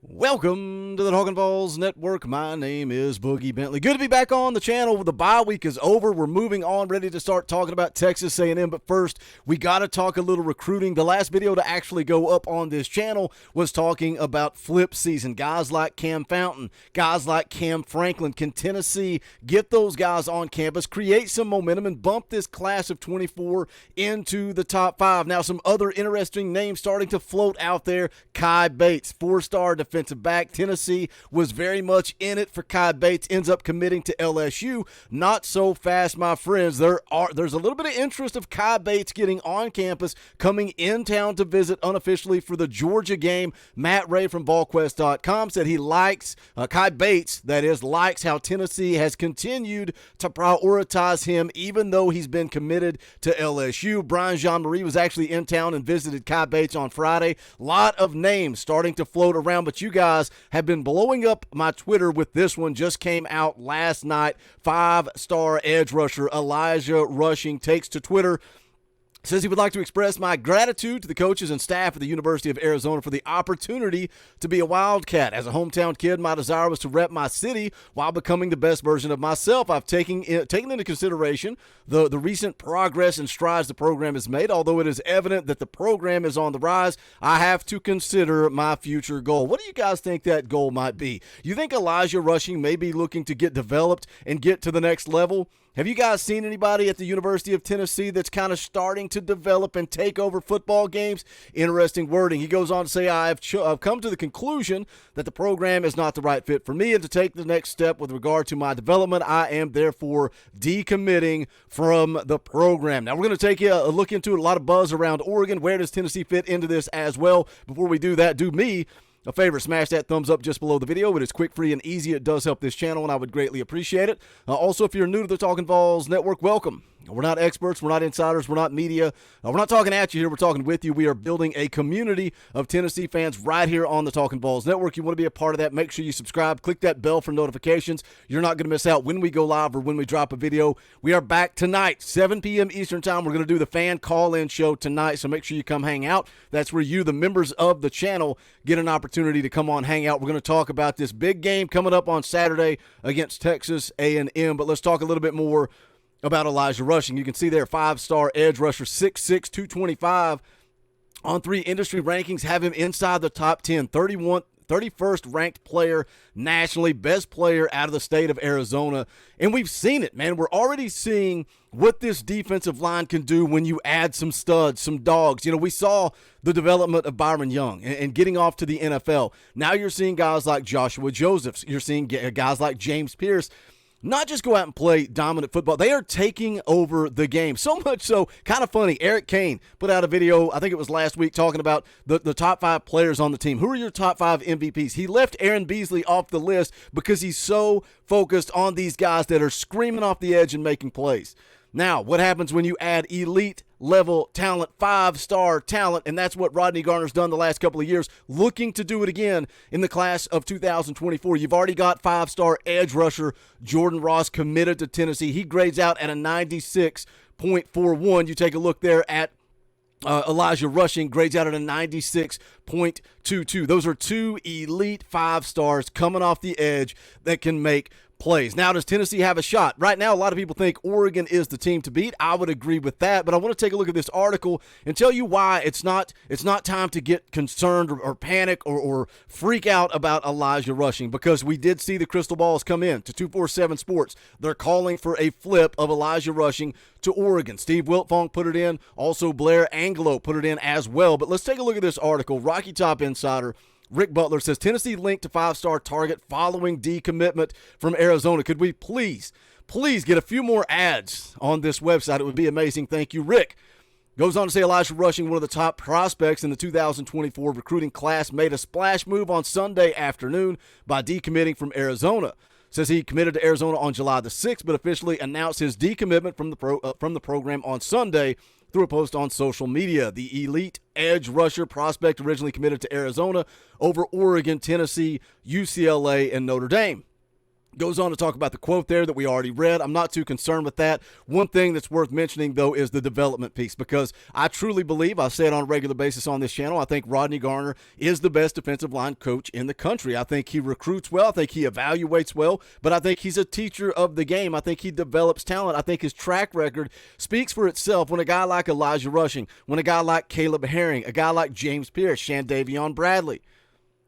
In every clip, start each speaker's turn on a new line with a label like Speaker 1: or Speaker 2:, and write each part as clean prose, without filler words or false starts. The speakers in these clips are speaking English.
Speaker 1: Welcome to the Talkin VAWLS Network. My name is Boogie Bentley. Good to be back on the channel. The bye week is over. We're moving on, ready to start talking about Texas A&M. But first, we got to talk a little recruiting. The last video to actually go up on this channel was talking about flip season. Guys like Cam Fountain, guys like Cam Franklin. Can Tennessee get those guys on campus, create some momentum, and bump this class of 24 into the top 5? Now, some other interesting names starting to float out there. Kai Bates, 4-star defensive back. Tennessee was very much in it for Kai Bates, ends up committing to LSU. Not so fast, my friends. There's a little bit of interest of Kai Bates getting on campus, coming in town to visit unofficially for the Georgia game. Matt Ray from VolQuest.com said he likes, Kai Bates, that is, likes how Tennessee has continued to prioritize him even though he's been committed to LSU. Brian Jean-Marie was actually in town and visited Kai Bates on Friday. A lot of names starting to float around, but you guys have been blowing up my Twitter with this one. Just came out last night. 5-star edge rusher Elijah Rushing takes to Twitter. Says he would like to express my gratitude to the coaches and staff at the University of Arizona for the opportunity to be a Wildcat. As a hometown kid, my desire was to rep my city while becoming the best version of myself. I've taken into consideration the recent progress and strides the program has made. Although it is evident that the program is on the rise, I have to consider my future goal. What do you guys think that goal might be? You think Elijah Rushing may be looking to get developed and get to the next level? Have you guys seen anybody at the University of Tennessee that's kind of starting to develop and take over football games? Interesting wording. He goes on to say, I've come to the conclusion that the program is not the right fit for me, and to take the next step with regard to my development, I am therefore decommitting from the program. Now, we're going to take a look into it. A lot of buzz around Oregon. Where does Tennessee fit into this as well? Before we do that, do me a favor, smash that thumbs up just below the video. It is quick, free, and easy. It does help this channel, and I would greatly appreciate it. Also, if you're new to the Talkin VAWLS Network, welcome. We're not experts. We're not insiders. We're not media. We're not talking at you here. We're talking with you. We are building a community of Tennessee fans right here on the Talkin VAWLS Network. You want to be a part of that, make sure you subscribe. Click that bell for notifications. You're not going to miss out when we go live or when we drop a video. We are back tonight, 7 p.m. Eastern Time. We're going to do the fan call-in show tonight, so make sure you come hang out. That's where you, the members of the channel, get an opportunity to come on hang out. We're going to talk about this big game coming up on Saturday against Texas A&M, but let's talk a little bit more about Elijah Rushing. You can see there, 5-star edge rusher, 6'6", 225. On 3 industry rankings, have him inside the top 10, 31st ranked player nationally, best player out of the state of Arizona. And we've seen it, man. We're already seeing what this defensive line can do when you add some studs, some dogs. You know, we saw the development of Byron Young and getting off to the NFL. Now you're seeing guys like Joshua Josephs. You're seeing guys like James Pierce not just go out and play dominant football. They are taking over the game. So much so, kind of funny, Eric Kane put out a video, I think it was last week, talking about the top 5 players on the team. Who are your top 5 MVPs? He left Aaron Beasley off the list because he's so focused on these guys that are screaming off the edge and making plays. Now, what happens when you add elite level talent, 5-star talent, and that's what Rodney Garner's done the last couple of years, looking to do it again in the class of 2024. You've already got 5-star edge rusher Jordan Ross committed to Tennessee. He grades out at a 96.41. You take a look there at Elijah Rushing, grades out at a 96.22. Those are 2 elite 5-stars coming off the edge that can make plays. Now, does Tennessee have a shot? Right now, a lot of people think Oregon is the team to beat. I would agree with that, but I want to take a look at this article and tell you why it's not time to get concerned or panic or freak out about Elijah Rushing, because we did see the crystal balls come in to 247 Sports. They're calling for a flip of Elijah Rushing to Oregon. Steve Wiltfong put it in. Also, Blair Angelo put it in as well. But let's take a look at this article. Rocky Top Insider Rick Butler says, Tennessee linked to 5-star target following decommitment from Arizona. Could we please get a few more ads on this website? It would be amazing. Thank you, Rick. Goes on to say Elijah Rushing, one of the top prospects in the 2024 recruiting class, made a splash move on Sunday afternoon by decommitting from Arizona. Says he committed to Arizona on July the 6th, but officially announced his decommitment from the program on Sunday through a post on social media. The elite edge rusher prospect originally committed to Arizona over Oregon, Tennessee, UCLA, and Notre Dame. Goes on to talk about the quote there that we already read. I'm not too concerned with that. One thing that's worth mentioning, though, is the development piece, because I truly believe, I say it on a regular basis on this channel, I think Rodney Garner is the best defensive line coach in the country. I think he recruits well. I think he evaluates well, but I think he's a teacher of the game. I think he develops talent. I think his track record speaks for itself when a guy like Elijah Rushing, when a guy like Caleb Herring, a guy like James Pierce, Shandavion Bradley.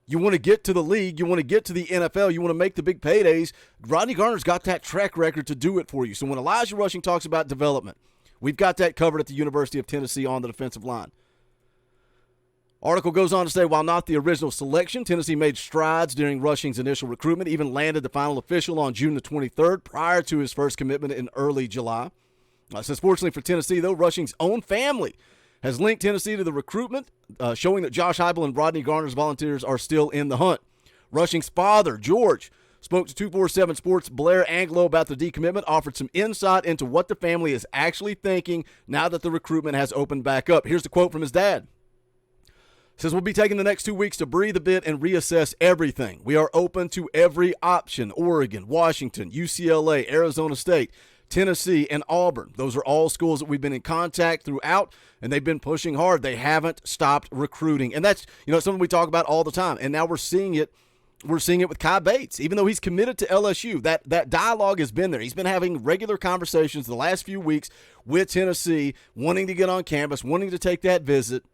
Speaker 1: You want to get to the league. You want to get to the NFL. You want to make the big paydays. Rodney Garner's got that track record to do it for you. So when Elijah Rushing talks about development, we've got that covered at the University of Tennessee on the defensive line. Article goes on to say, while not the original selection, Tennessee made strides during Rushing's initial recruitment, even landed the final official on June the 23rd prior to his first commitment in early July. Says, fortunately for Tennessee, though, Rushing's own family has linked Tennessee to the recruitment, showing that Josh Heupel and Rodney Garner's Volunteers are still in the hunt. Rushing's father, George, spoke to 247 Sports' Blair Anglo about the decommitment, offered some insight into what the family is actually thinking now that the recruitment has opened back up. Here's the quote from his dad. Says, we'll be taking the next 2 weeks to breathe a bit and reassess everything. We are open to every option: Oregon, Washington, UCLA, Arizona State, Tennessee, and Auburn. Those are all schools that we've been in contact throughout, and they've been pushing hard. They haven't stopped recruiting. And that's, something we talk about all the time. And now we're seeing it. We're seeing it with Kai Bates. Even though he's committed to LSU, that dialogue has been there. He's been having regular conversations the last few weeks with Tennessee, wanting to get on campus, wanting to take that visit.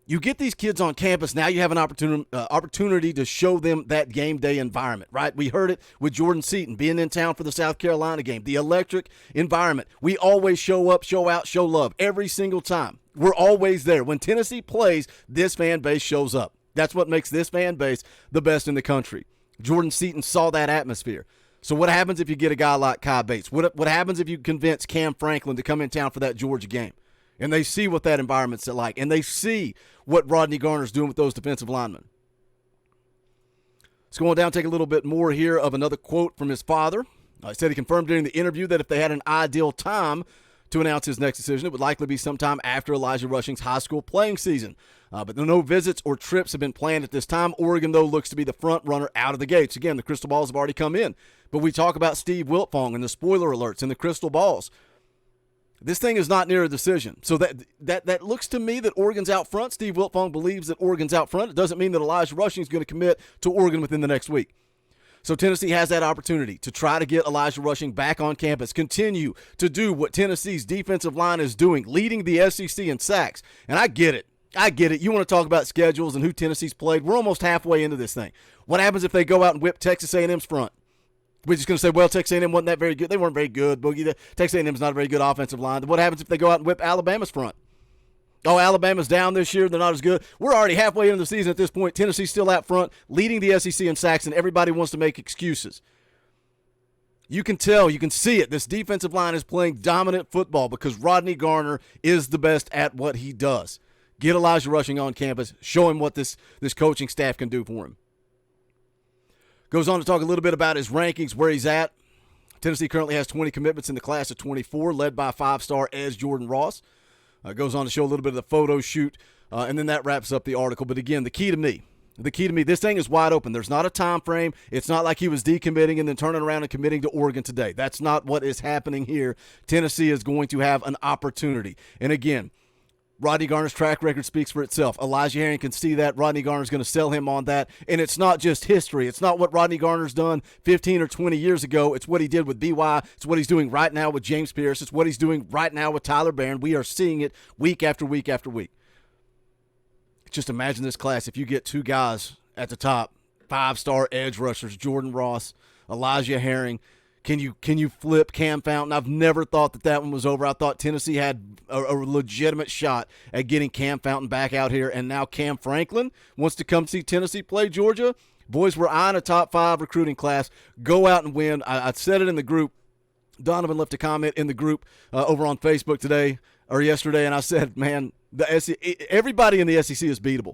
Speaker 1: You get these kids on campus, now you have an opportunity to show them that game day environment, right? We heard it with Jordan Seaton being in town for the South Carolina game, the electric environment. We always show up, show out, show love every single time. We're always there. When Tennessee plays, this fan base shows up. That's what makes this fan base the best in the country. Jordan Seaton saw that atmosphere. So what happens if you get a guy like Kai Bates? What happens if you convince Cam Franklin to come in town for that Georgia game? And they see what that environment's like, and they see what Rodney Garner's doing with those defensive linemen. Let's go on down, take a little bit more here of another quote from his father. He said he confirmed during the interview that if they had an ideal time to announce his next decision, it would likely be sometime after Elijah Rushing's high school playing season. But no visits or trips have been planned at this time. Oregon, though, looks to be the front runner out of the gates. Again, the crystal balls have already come in. But we talk about Steve Wiltfong and the spoiler alerts and the crystal balls. This thing is not near a decision. So that looks to me that Oregon's out front. Steve Wiltfong believes that Oregon's out front. It doesn't mean that Elijah Rushing is going to commit to Oregon within the next week. So Tennessee has that opportunity to try to get Elijah Rushing back on campus, continue to do what Tennessee's defensive line is doing, leading the SEC in sacks. And I get it. You want to talk about schedules and who Tennessee's played. We're almost halfway into this thing. What happens if they go out and whip Texas A&M's front? We're just going to say, well, Texas A&M wasn't that very good. They weren't very good, Boogie. Texas A&M's not a very good offensive line. What happens if they go out and whip Alabama's front? Oh, Alabama's down this year. They're not as good. We're already halfway into the season at this point. Tennessee's still out front, leading the SEC in sacks, and everybody wants to make excuses. You can tell, you can see it. This defensive line is playing dominant football because Rodney Garner is the best at what he does. Get Elijah Rushing on campus. Show him what this coaching staff can do for him. Goes on to talk a little bit about his rankings, where he's at. Tennessee currently has 20 commitments in the class of 24, led by five-star edge Jordan Ross. Goes on to show a little bit of the photo shoot, and then that wraps up the article. But again, the key to me, this thing is wide open. There's not a time frame. It's not like he was decommitting and then turning around and committing to Oregon today. That's not what is happening here. Tennessee is going to have an opportunity. And again, Rodney Garner's track record speaks for itself. Elijah Herring can see that. Rodney Garner's going to sell him on that. And it's not just history. It's not what Rodney Garner's done 15 or 20 years ago. It's what he did with BY. It's what he's doing right now with James Pierce. It's what he's doing right now with Tyler Barron. We are seeing it week after week after week. Just imagine this class. If you get two guys at the top, five-star edge rushers, Jordan Ross, Elijah Herring, Can you flip Cam Fountain? I've never thought that one was over. I thought Tennessee had a legitimate shot at getting Cam Fountain back out here, and now Cam Franklin wants to come see Tennessee play Georgia. Boys, we're eyeing a top 5 recruiting class. Go out and win. I said it in the group. Donovan left a comment in the group over on Facebook today or yesterday, and I said, man, everybody in the SEC is beatable.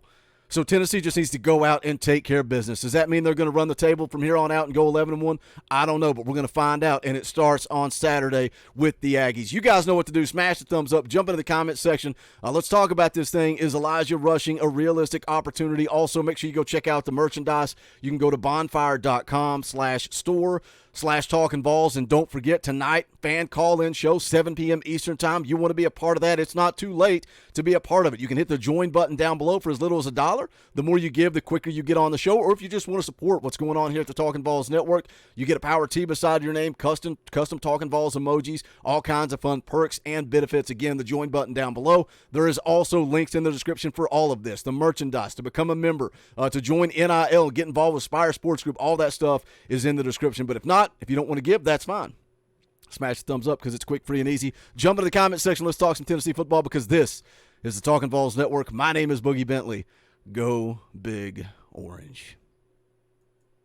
Speaker 1: So Tennessee just needs to go out and take care of business. Does that mean they're going to run the table from here on out and go 11-1? I don't know, but we're going to find out, and it starts on Saturday with the Aggies. You guys know what to do. Smash the thumbs up. Jump into the comment section. Let's talk about this thing. Is Elijah Rushing a realistic opportunity? Also, make sure you go check out the merchandise. You can go to bonfire.com/store/Talkin VAWLS, and don't forget tonight, fan call-in show, 7 p.m. Eastern time. You want to be a part of that. It's not too late to be a part of it. You can hit the join button down below for as little as $1. The more you give, the quicker you get on the show. Or if you just want to support what's going on here at the Talkin VAWLS Network, you get a Power T beside your name, custom Talkin VAWLS emojis, all kinds of fun perks and benefits. Again, the join button down below. There is also links in the description for all of this, the merchandise, to become a member, to join NIL, get involved with Spire Sports Group. All that stuff is in the description. But if not, if you don't want to give, that's fine. Smash the thumbs up because it's quick, free, and easy. Jump into the comment section. Let's talk some Tennessee football because this is the Talkin VAWLS Network. My name is Boogie Bentley. Go Big Orange.